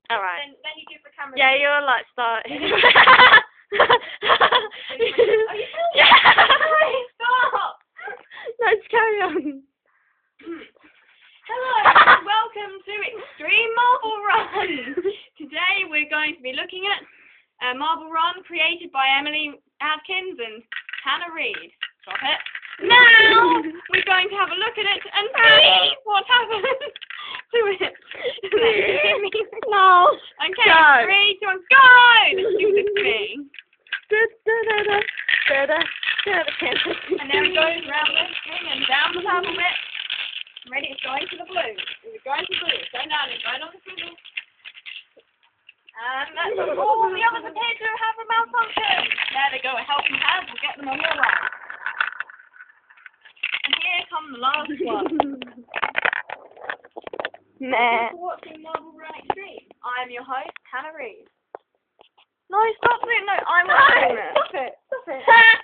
Alright. Then you give the camera. Yeah, you're like starting. Are you Yeah. Stop! No, just carry on. Hello, and welcome to Extreme Marble Run. Today we're going to be looking at a marble run created by Emily Adkins and Hannah Reid. Stop it. Now we're going to have a look at it and see what happens to it. No. Okay, Go. 3, 2, 1, go! The stupid thing. And then it goes round this thing and down the purple bit. Ready, it's going to the blue. It's going to blue. It's going down, it's going on the blue. And that's all the others appear to have a malfunction. There they go, a helping hand will get them on the run. And here come the last one. Nah. Thanks for watching Marble Run Extreme. I am your host, Hannah Reid. No, stop it. No, I'm